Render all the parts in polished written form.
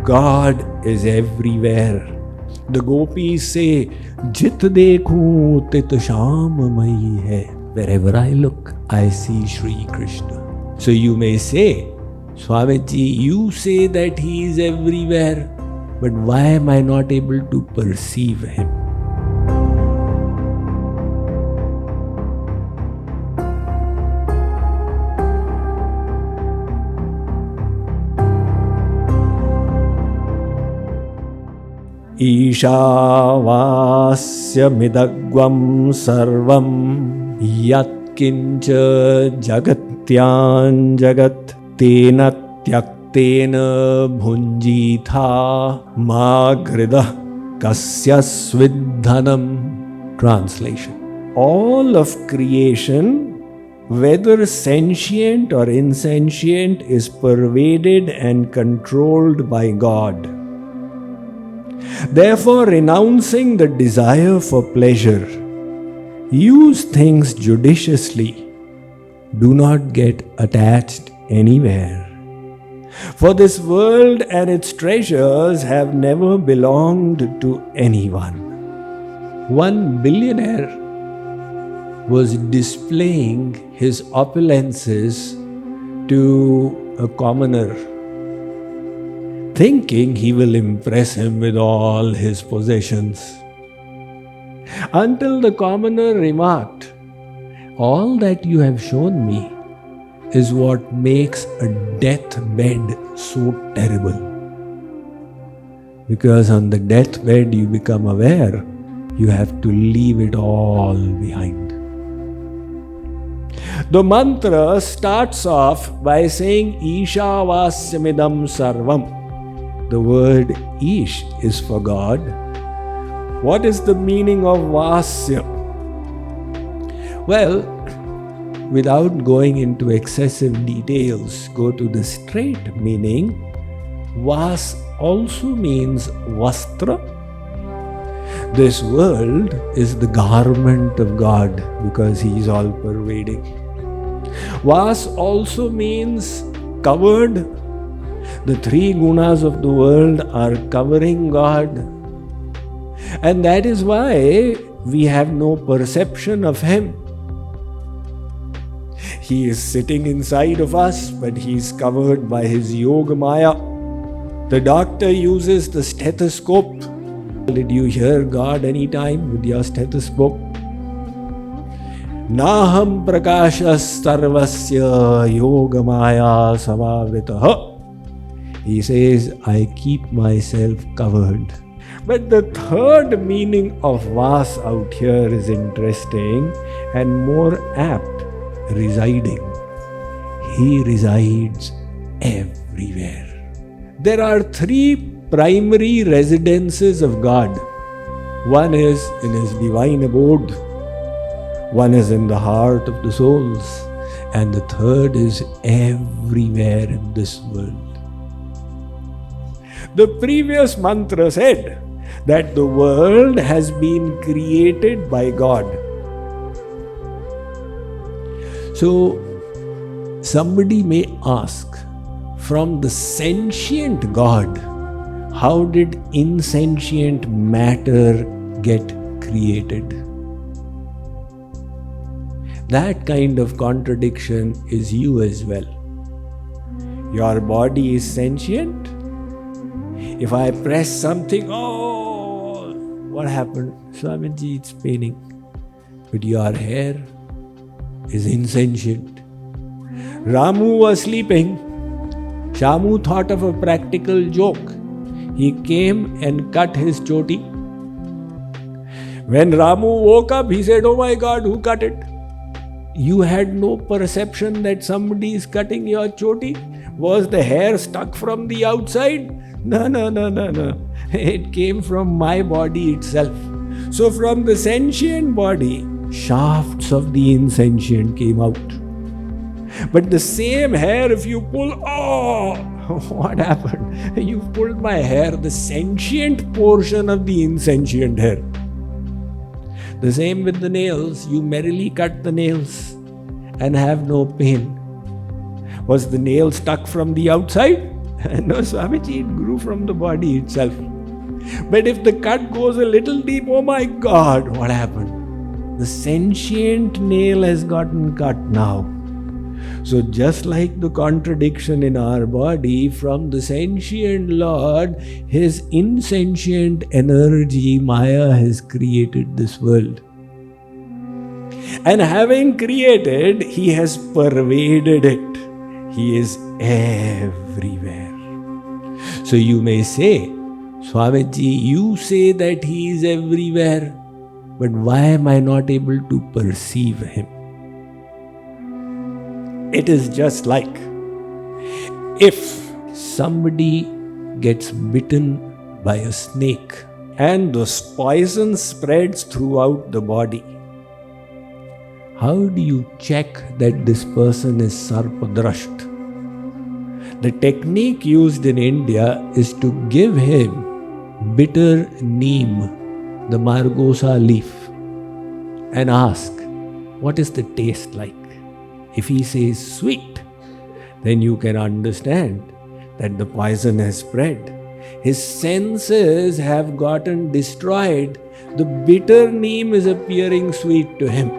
God is everywhere. The gopis say, Jit dekhu tit sham mayi hai. Wherever I look, I see Shree Krishna. So you may say, Swamiji, you say that he is everywhere, but why am I not able to perceive him? Ishavasya midagvam sarvam yatkincha jagatyan jagat tena tyaktena bhunjitha ma grida kasyasvidhanam. Translation: all of creation, whether sentient or insentient, is pervaded and controlled by God. Therefore, renouncing the desire for pleasure, use things judiciously. Do not get attached anywhere. For this world and its treasures have never belonged to anyone. One billionaire was displaying his opulences to a commoner, thinking he will impress him with all his possessions. Until the commoner remarked, all that you have shown me is what makes a deathbed so terrible. Because on the deathbed you become aware you have to leave it all behind. The mantra starts off by saying Ishavasyamidam sarvam. The word Ish is for God. What is the meaning of Vasya? Well, without going into excessive details, go to the straight meaning. Vas also means Vastra. This world is the garment of God because He is all pervading. Vas also means covered. The three gunas of the world are covering God. And that is why we have no perception of Him. He is sitting inside of us, but He is covered by His Yoga Maya. The doctor uses the stethoscope. Did you hear God any time with your stethoscope? Naham prakashas sarvasya yoga maya samavritah. He says, I keep myself covered. But the third meaning of vas out here is interesting and more apt: residing. He resides everywhere. There are three primary residences of God. One is in His divine abode, one is in the heart of the souls, and the third is everywhere in this world. The previous mantra said that the world has been created by God. So, somebody may ask, from the sentient God, how did insentient matter get created? That kind of contradiction is you as well. Your body is sentient. If I press something, oh, what happened? Swamiji, it's paining. But your hair is insentient. Ramu was sleeping. Shamu thought of a practical joke. He came and cut his choti. When Ramu woke up, he said, oh my God, who cut it? You had no perception that somebody is cutting your choti? Was the hair stuck from the outside? No. It came from my body itself. So from the sentient body, shafts of the insentient came out. But the same hair, if you pull, oh, what happened? You pulled my hair, the sentient portion of the insentient hair. The same with the nails. You merrily cut the nails and have no pain. Was the nail stuck from the outside? No, Swamiji, it grew from the body itself. But if the cut goes a little deep, oh my God, what happened? The sentient nail has gotten cut now. So just like the contradiction in our body, from the sentient Lord, his insentient energy, Maya, has created this world. And having created, he has pervaded it. He is everywhere. So you may say, Swamiji, you say that he is everywhere, but why am I not able to perceive him? It is just like if somebody gets bitten by a snake and the poison spreads throughout the body. How do you check that this person is sarpadrasht? The technique used in India is to give him bitter neem, the margosa leaf, and ask, what is the taste like? If he says sweet, then you can understand that the poison has spread. His senses have gotten destroyed. The bitter neem is appearing sweet to him.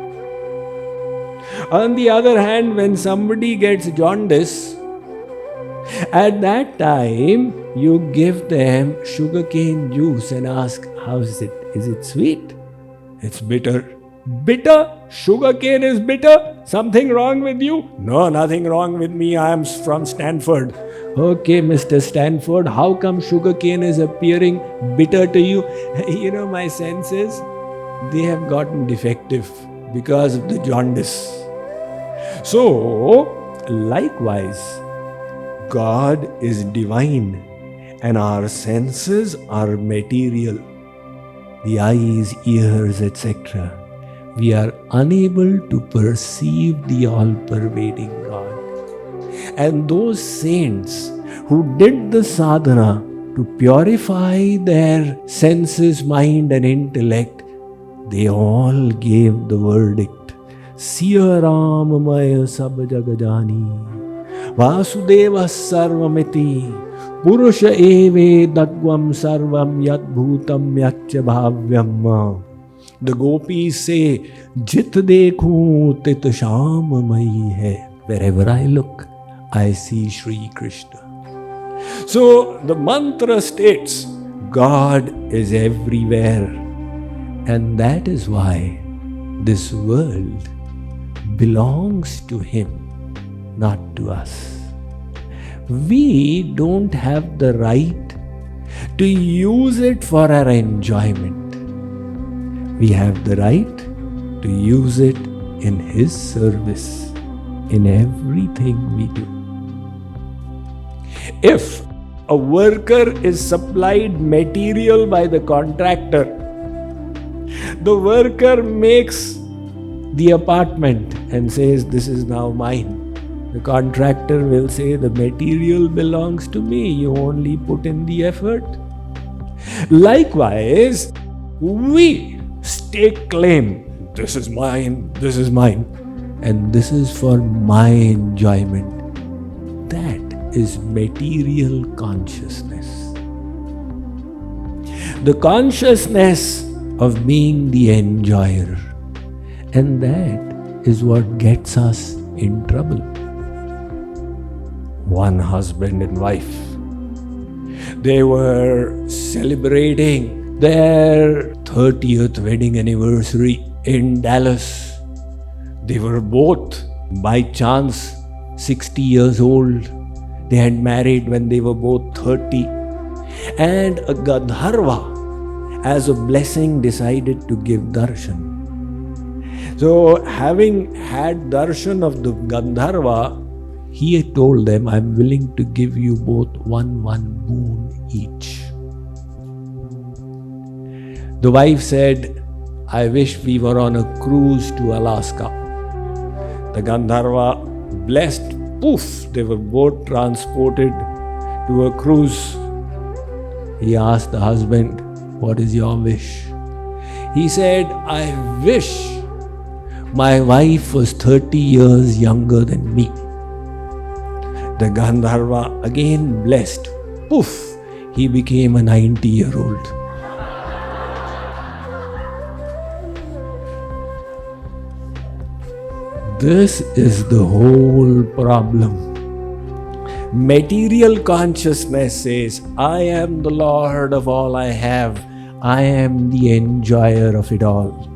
On the other hand, when somebody gets jaundice, at that time you give them sugarcane juice and ask, how is it? Is it sweet? It's bitter. Bitter? Sugarcane is bitter? Something wrong with you? No, nothing wrong with me. I am from Stanford. Okay, Mr. Stanford, how come sugarcane is appearing bitter to you? You know, my senses, they have gotten defective because of the jaundice. So, likewise, God is divine and our senses are material. The eyes, ears, etc. We are unable to perceive the all-pervading God. And those saints who did the sadhana to purify their senses, mind and intellect, they all gave the verdict. Siya Ram Maya Sab Jagajani Vasudeva Sarvamiti Purusha Eve Dagvam Sarvam Yat Bhutam Yatcha Bhavyam. The gopis say, Jit dekhu tit sham mayi hai. Wherever I look, I see Shree Krishna. So the mantra states, God is everywhere. And that is why this world belongs to him, not to us. We don't have the right to use it for our enjoyment. We have the right to use it in his service, in everything we do. If a worker is supplied material by the contractor, the worker makes the apartment and says, this is now mine. The contractor will say, the material belongs to me, you only put in the effort. Likewise, we stake claim, this is mine, and this is for my enjoyment. That is material consciousness. The consciousness of being the enjoyer. And that is what gets us in trouble. One husband and wife, they were celebrating their 30th wedding anniversary in Dallas. They were both, by chance, 60 years old. They had married when they were both 30. And a Gandharva, as a blessing, decided to give darshan. So, having had darshan of the Gandharva, he told them, I'm willing to give you both one boon each. The wife said, I wish we were on a cruise to Alaska. The Gandharva blessed, poof, they were both transported to a cruise. He asked the husband, what is your wish? He said, I wish my wife was 30 years younger than me. The Gandharva again blessed. Poof! He became a 90-year-old. This is the whole problem. Material consciousness says, I am the Lord of all I have. I am the enjoyer of it all.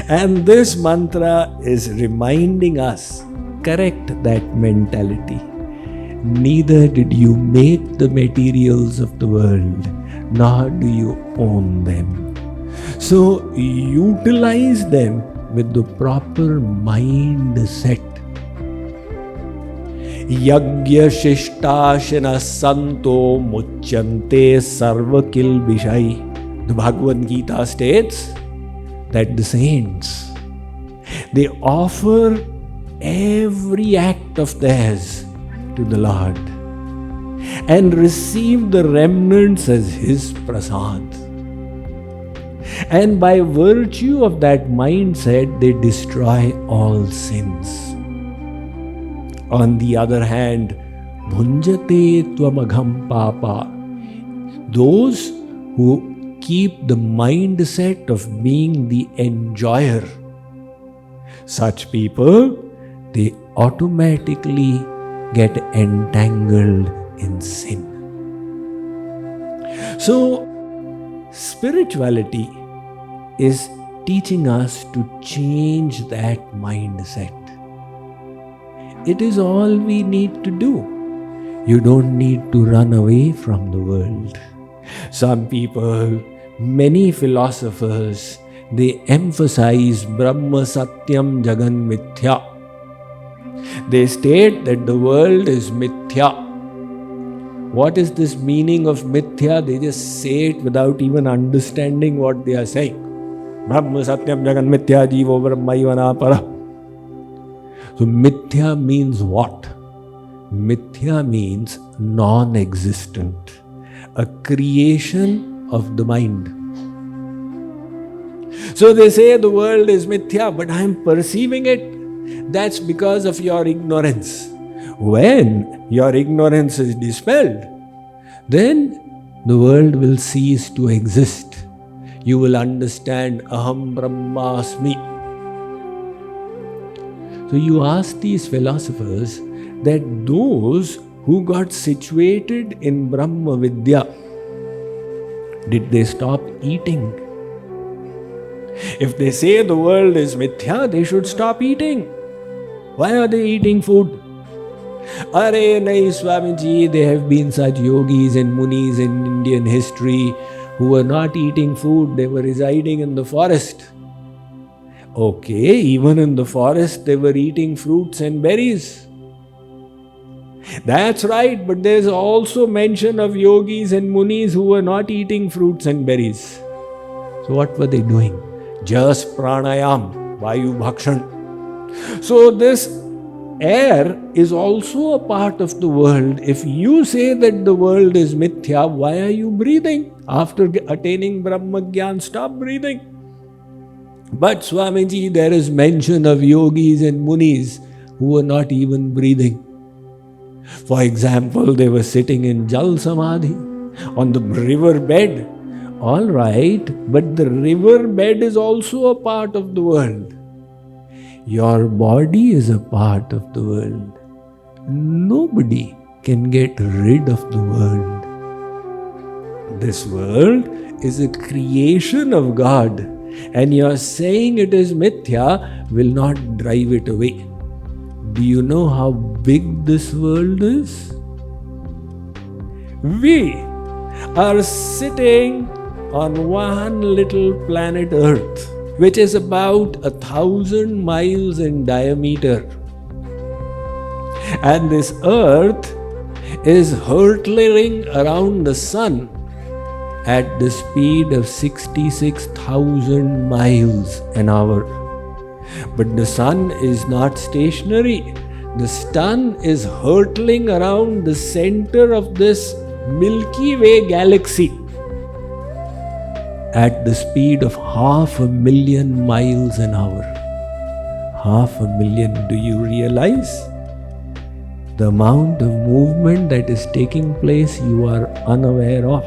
And this mantra is reminding us, correct that mentality. Neither did you make the materials of the world, nor do you own them. So utilize them with the proper mindset. Yagya Shishtashana Santo Muchyante Sarva Kilbishai. The Bhagavad Gita states that the saints, they offer every act of theirs to the Lord and receive the remnants as His prasad. And by virtue of that mindset, they destroy all sins. On the other hand, bhunjate tvamagham papa. Those who keep the mindset of being the enjoyer, such people, they automatically get entangled in sin. So, spirituality is teaching us to change that mindset. It is all we need to do. You don't need to run away from the world. Some people, many philosophers, they emphasize Brahma Satyam Jagan Mithya. They state that the world is Mithya. What is this meaning of Mithya? They just say it without even understanding what they are saying. Brahma Satyam Jagan Mithya Jivo Brahmaivana Para. So Mithya means what? Mithya means non-existent, a creation of the mind. So they say the world is Mithya, but I am perceiving it. That's because of your ignorance. When your ignorance is dispelled, then the world will cease to exist. You will understand Aham Brahmasmi. So you ask these philosophers that those who got situated in Brahma Vidya, did they stop eating? If they say the world is Mithya, they should stop eating. Why are they eating food? Are nahi Swamiji, there have been such yogis and munis in Indian history who were not eating food, they were residing in the forest. Okay, even in the forest they were eating fruits and berries. That's right, but there's also mention of yogis and munis who were not eating fruits and berries. So what were they doing? Just pranayam, vayu bhakshan. So this air is also a part of the world. If you say that the world is mithya, why are you breathing? After attaining Brahma Gyan, stop breathing. But Swamiji, there is mention of yogis and munis who were not even breathing. For example, they were sitting in Jal Samadhi on the river bed. All right, but the river bed is also a part of the world. Your body is a part of the world. Nobody can get rid of the world. This world is a creation of God. And your saying it is mithya will not drive it away. Do you know how big this world is? We are sitting on one little planet Earth, which is about 1,000 miles in diameter. And this Earth is hurtling around the sun at the speed of 66,000 miles an hour. But the sun is not stationary. The sun is hurtling around the center of this Milky Way galaxy at the speed of 500,000 miles an hour. 500,000, do you realize? The amount of movement that is taking place, you are unaware of.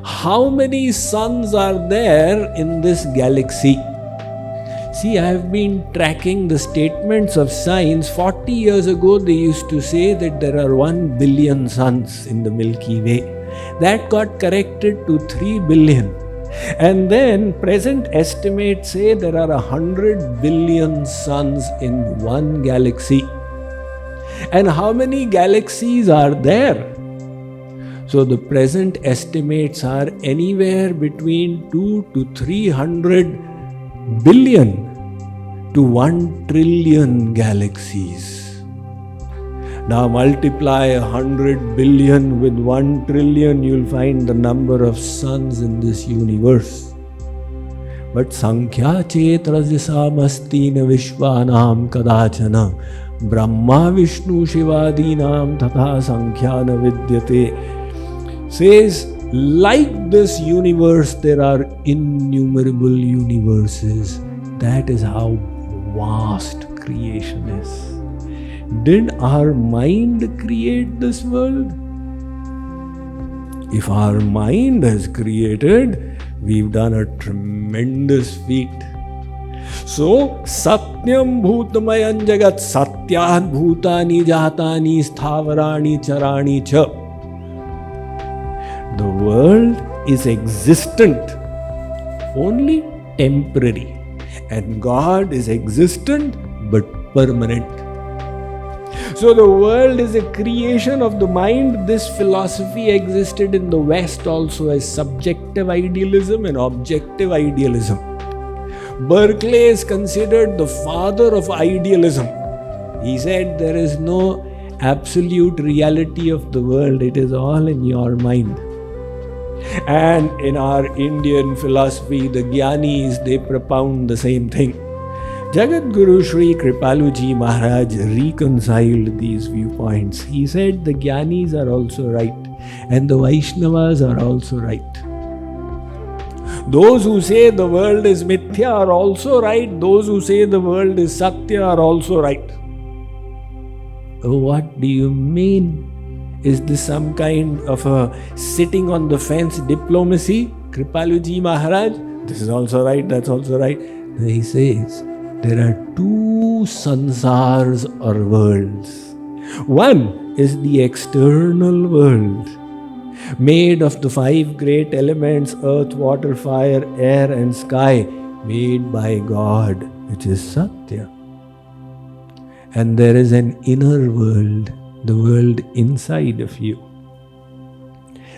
How many suns are there in this galaxy? See, I have been tracking the statements of science. 40 years ago, they used to say that there are 1 billion suns in the Milky Way. That got corrected to 3 billion. And then present estimates say there are 100 billion suns in one galaxy. And how many galaxies are there? So the present estimates are anywhere between 2 to 300 billion to 1 trillion galaxies. Now multiply 100 billion with 1 trillion, you'll find the number of suns in this universe. But Sankhya chet rajasamastina vishwanam kadachana Brahma Vishnu Shivadinam tatha Sankhyana Vidyate says, like this universe, there are innumerable universes. That is how vast creation is. Did our mind create this world? If our mind has created, we've done a tremendous feat. So, Satyam Bhutamayan Jagat Satyad Bhutani Jatani Sthavarani Charani Cha. The world is existent, only temporary. And God is existent but permanent. So the world is a creation of the mind. This philosophy existed in the West also as subjective idealism and objective idealism. Berkeley is considered the father of idealism. He said there is no absolute reality of the world, it is all in your mind. And in our Indian philosophy, the Gyanis, they propound the same thing. Jagat Guru Shree Kripaluji Maharaj reconciled these viewpoints. He said the Gyanis are also right and the Vaishnavas are also right. Those who say the world is mithya are also right. Those who say the world is satya are also right. What do you mean? Is this some kind of a sitting on the fence diplomacy? Kripaluji Maharaj, this is also right, that's also right. He says, there are two sansars or worlds. One is the external world, made of the 5 great elements, earth, water, fire, air and sky, made by God, which is Satya. And there is an inner world, the world inside of you.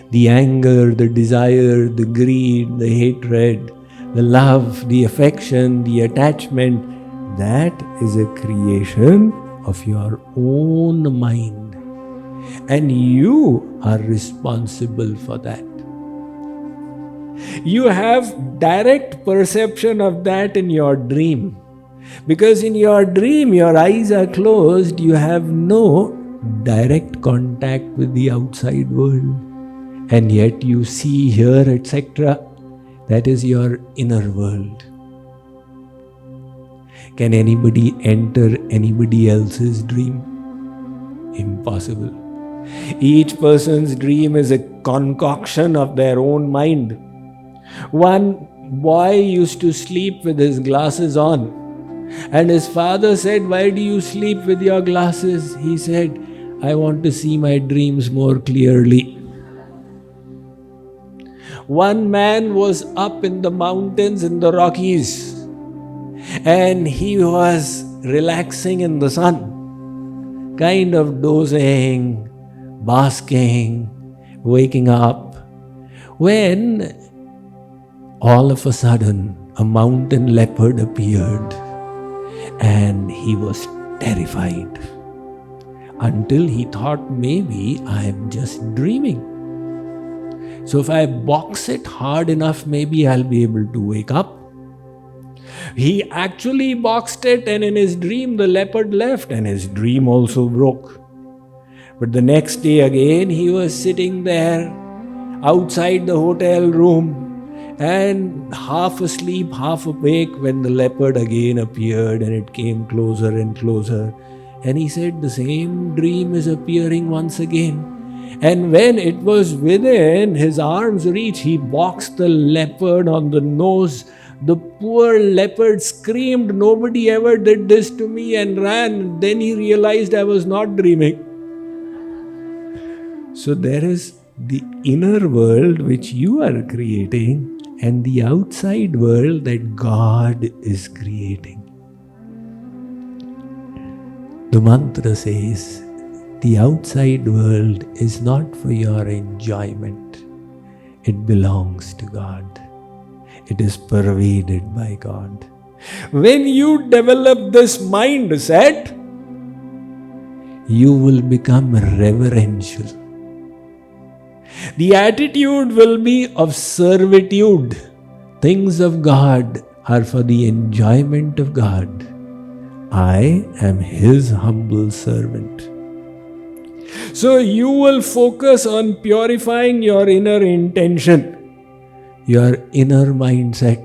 The anger, the desire, the greed, the hatred, the love, the affection, the attachment, that is a creation of your own mind. And you are responsible for that. You have direct perception of that in your dream. Because in your dream, your eyes are closed, you have no direct contact with the outside world. And yet you see, hear, etc. That is your inner world. Can anybody enter anybody else's dream? Impossible. Each person's dream is a concoction of their own mind. One boy used to sleep with his glasses on. And his father said, "Why do you sleep with your glasses?" He said, "I want to see my dreams more clearly." One man was up in the mountains in the Rockies and he was relaxing in the sun, kind of dozing, basking, waking up, when all of a sudden a mountain leopard appeared and he was terrified until he thought, maybe I am just dreaming. So if I box it hard enough, maybe I'll be able to wake up. He actually boxed it, and in his dream the leopard left and his dream also broke. But the next day again he was sitting there outside the hotel room and half asleep, half awake when the leopard again appeared and it came closer and closer. And he said, the same dream is appearing once again. And when it was within his arm's reach, he boxed the leopard on the nose. The poor leopard screamed, "Nobody ever did this to me," and ran. Then he realized I was not dreaming. So there is the inner world which you are creating and the outside world that God is creating. The mantra says, the outside world is not for your enjoyment. It belongs to God. It is pervaded by God. When you develop this mindset, you will become reverential. The attitude will be of servitude. Things of God are for the enjoyment of God. I am His humble servant. So you will focus on purifying your inner intention, your inner mindset.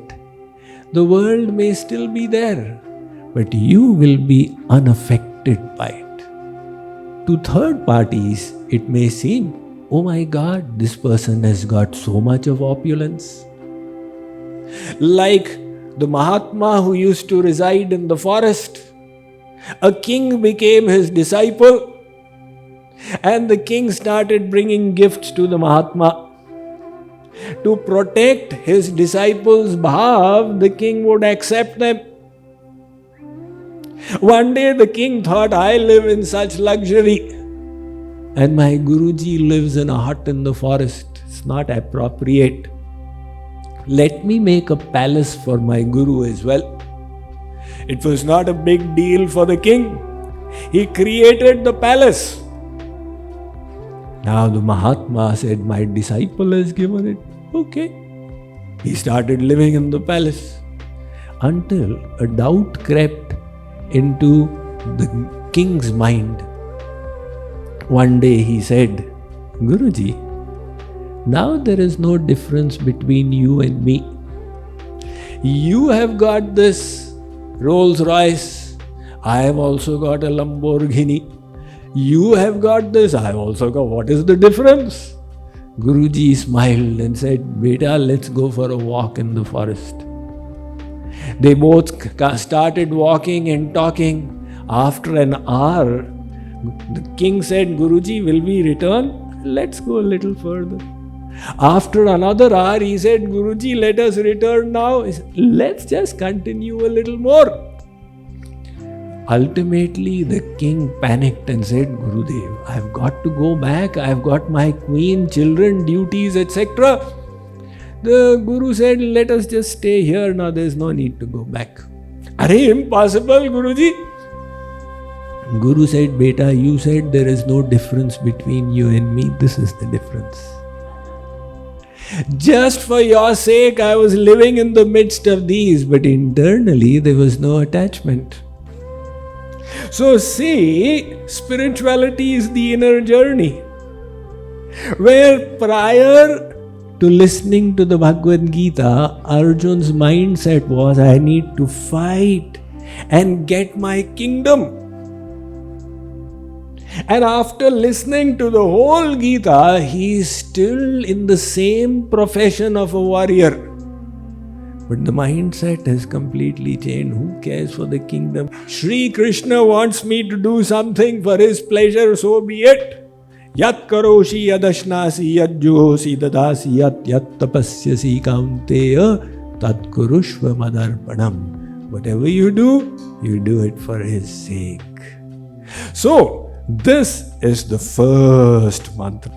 The world may still be there, but you will be unaffected by it. To third parties, it may seem, oh my God, this person has got so much of opulence. Like the Mahatma who used to reside in the forest. A king became his disciple, and the king started bringing gifts to the Mahatma. To protect his disciples' bhav, the king would accept them. One day the king thought, I live in such luxury, and my Guruji lives in a hut in the forest. It's not appropriate. Let me make a palace for my Guru as well. It was not a big deal for the king. He created the palace. Now the Mahatma said, my disciple has given it. Okay. He started living in the palace until a doubt crept into the king's mind. One day he said, Guruji, now there is no difference between you and me. You have got this Rolls Royce. I have also got a Lamborghini. You have got this. I have also got. What is the difference? Guruji smiled and said, Beta, let's go for a walk in the forest. They both started walking and talking. After an hour, the king said, Guruji, will we return? Let's go a little further. After another hour, he said, Guruji, let us return now. He said, let's just continue a little more. Ultimately, the king panicked and said, Gurudev, I have got to go back. I have got my queen, children, duties, etc. The Guru said, let us just stay here now. There is no need to go back. Are impossible, Guruji? Guru said, Beta, you said there is no difference between you and me. This is the difference. Just for your sake, I was living in the midst of these, but internally there was no attachment. So see, spirituality is the inner journey. Where prior to listening to the Bhagavad Gita, Arjun's mindset was, I need to fight and get my kingdom. And after listening to the whole Gita, he is still in the same profession of a warrior. But the mindset has completely changed. Who cares for the kingdom? Shree Krishna wants me to do something for his pleasure, so be it. Yat karoshi yadashnasi yad juhosi dadasi yat tapasyasi kaunteya tat kurushva madarpanam. Whatever you do it for his sake. So, this is the first mantra.